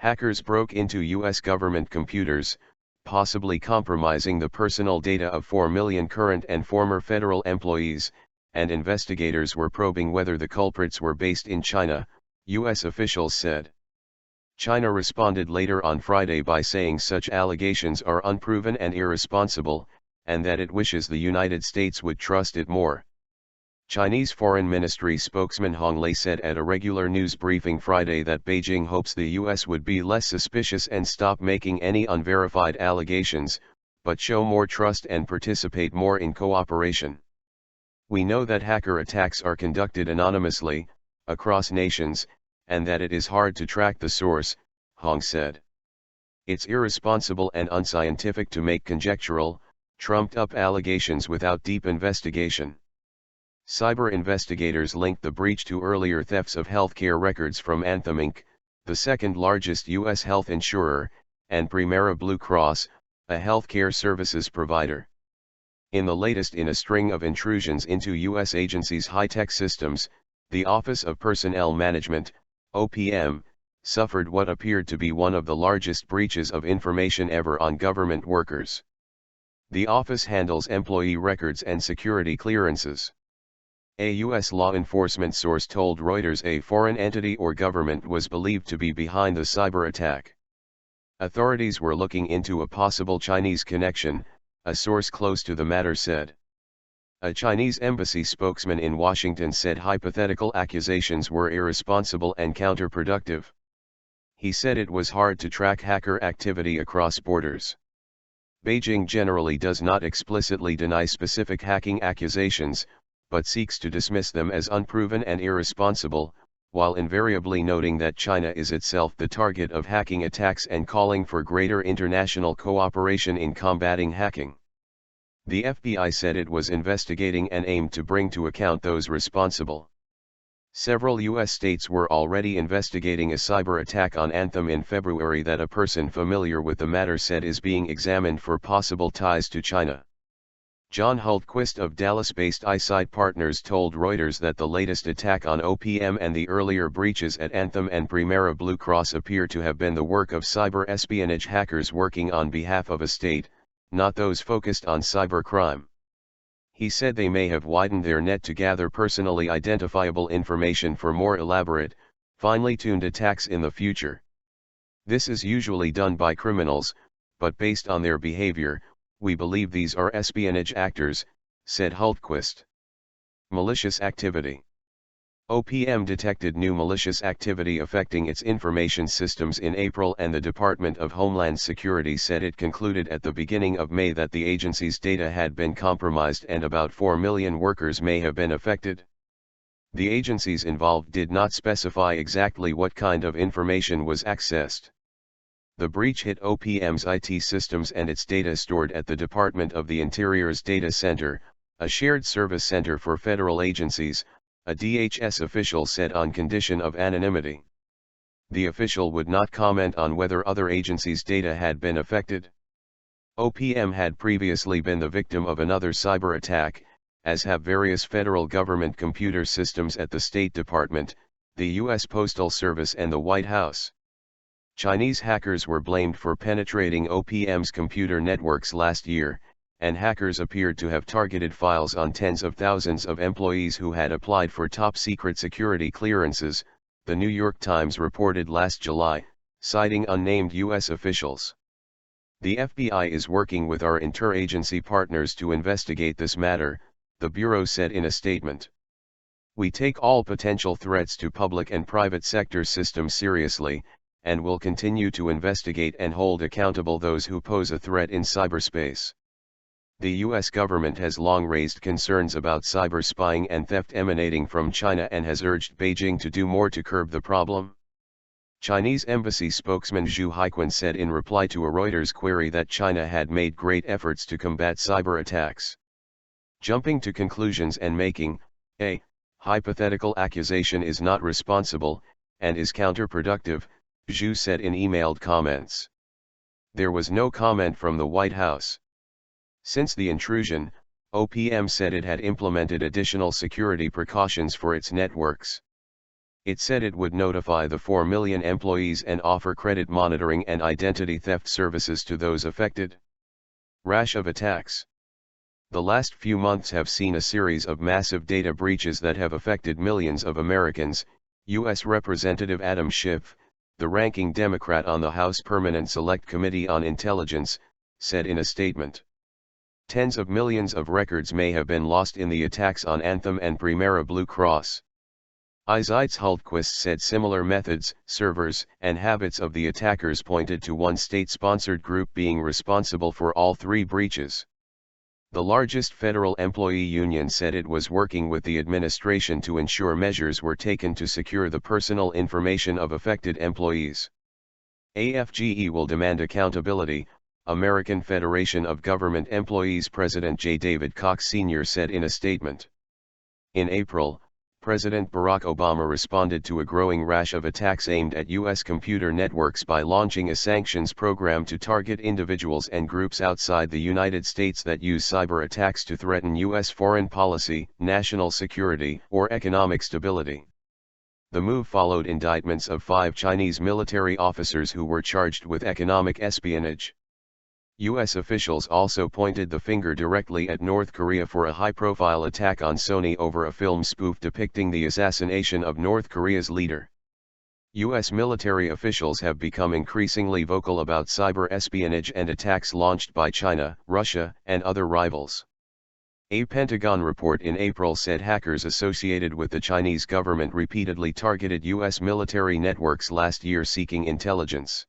Hackers broke into U.S. government computers, possibly compromising the personal data of 4 million current and former federal employees, and investigators were probing whether the culprits were based in China, U.S. officials said. China responded later on Friday by saying such allegations are unproven and irresponsible, and that it wishes the United States would trust it more. Chinese Foreign Ministry spokesman Hong Lei said at a regular news briefing Friday that Beijing hopes the U.S. would be less suspicious and stop making any unverified allegations, but show more trust and participate more in cooperation. We know that hacker attacks are conducted anonymously, across nations, and that it is hard to track the source, Hong said. It's irresponsible and unscientific to make conjectural, trumped-up allegations without deep investigation. Cyber investigators linked the breach to earlier thefts of healthcare records from Anthem Inc., the second-largest U.S. health insurer, and Premera Blue Cross, a healthcare services provider. In the latest in a string of intrusions into U.S. agencies' high-tech systems, the Office of Personnel Management, OPM, suffered what appeared to be one of the largest breaches of information ever on government workers. The office handles employee records and security clearances. A U.S. law enforcement source told Reuters a foreign entity or government was believed to be behind the cyber attack. Authorities were looking into a possible Chinese connection, a source close to the matter said. A Chinese embassy spokesman in Washington said hypothetical accusations were irresponsible and counterproductive. He said it was hard to track hacker activity across borders. Beijing generally does not explicitly deny specific hacking accusations, but seeks to dismiss them as unproven and irresponsible, while invariably noting that China is itself the target of hacking attacks and calling for greater international cooperation in combating hacking. The FBI said it was investigating and aimed to bring to account those responsible. Several U.S. states were already investigating a cyber attack on Anthem in February that a person familiar with the matter said is being examined for possible ties to China. John Hultquist of Dallas-based Eyesight Partners told Reuters that the latest attack on OPM and the earlier breaches at Anthem and Premera Blue Cross appear to have been the work of cyber espionage hackers working on behalf of a state, not those focused on cybercrime. He said they may have widened their net to gather personally identifiable information for more elaborate, finely tuned attacks in the future. This is usually done by criminals, but based on their behavior, we believe these are espionage actors, said Hultquist. Malicious activity. OPM detected new malicious activity affecting its information systems in April, and the Department of Homeland Security said it concluded at the beginning of May that the agency's data had been compromised and about 4 million workers may have been affected. The agencies involved did not specify exactly what kind of information was accessed. The breach hit OPM's IT systems and its data stored at the Department of the Interior's Data Center, a shared service center for federal agencies, a DHS official said on condition of anonymity. The official would not comment on whether other agencies' data had been affected. OPM had previously been the victim of another cyber attack, as have various federal government computer systems at the State Department, the U.S. Postal Service and the White House. Chinese hackers were blamed for penetrating OPM's computer networks last year, and hackers appeared to have targeted files on tens of thousands of employees who had applied for top-secret security clearances, The New York Times reported last July, citing unnamed U.S. officials. The FBI is working with our interagency partners to investigate this matter, the Bureau said in a statement. We take all potential threats to public and private sector systems seriously, and will continue to investigate and hold accountable those who pose a threat in cyberspace. The U.S. government has long raised concerns about cyber spying and theft emanating from China and has urged Beijing to do more to curb the problem. Chinese embassy spokesman Zhu Haiquan said in reply to a Reuters query that China had made great efforts to combat cyber attacks. Jumping to conclusions and making a hypothetical accusation is not responsible, and is counterproductive, Zhu said in emailed comments. There was no comment from the White House. Since the intrusion, OPM said it had implemented additional security precautions for its networks. It said it would notify the 4 million employees and offer credit monitoring and identity theft services to those affected. Rash of attacks. The last few months have seen a series of massive data breaches that have affected millions of Americans, U.S. Representative Adam Schiff, the ranking Democrat on the House Permanent Select Committee on Intelligence, said in a statement. Tens of millions of records may have been lost in the attacks on Anthem and Primera Blue Cross. Isaias Hultquist said similar methods, servers, and habits of the attackers pointed to one state-sponsored group being responsible for all three breaches. The largest federal employee union said it was working with the administration to ensure measures were taken to secure the personal information of affected employees. AFGE will demand accountability, American Federation of Government Employees President J. David Cox Sr. said in a statement. In April, President Barack Obama responded to a growing rash of attacks aimed at U.S. computer networks by launching a sanctions program to target individuals and groups outside the United States that use cyber attacks to threaten U.S. foreign policy, national security, or economic stability. The move followed indictments of 5 Chinese military officers who were charged with economic espionage. U.S. officials also pointed the finger directly at North Korea for a high-profile attack on Sony over a film spoof depicting the assassination of North Korea's leader. U.S. military officials have become increasingly vocal about cyber espionage and attacks launched by China, Russia, and other rivals. A Pentagon report in April said hackers associated with the Chinese government repeatedly targeted U.S. military networks last year seeking intelligence.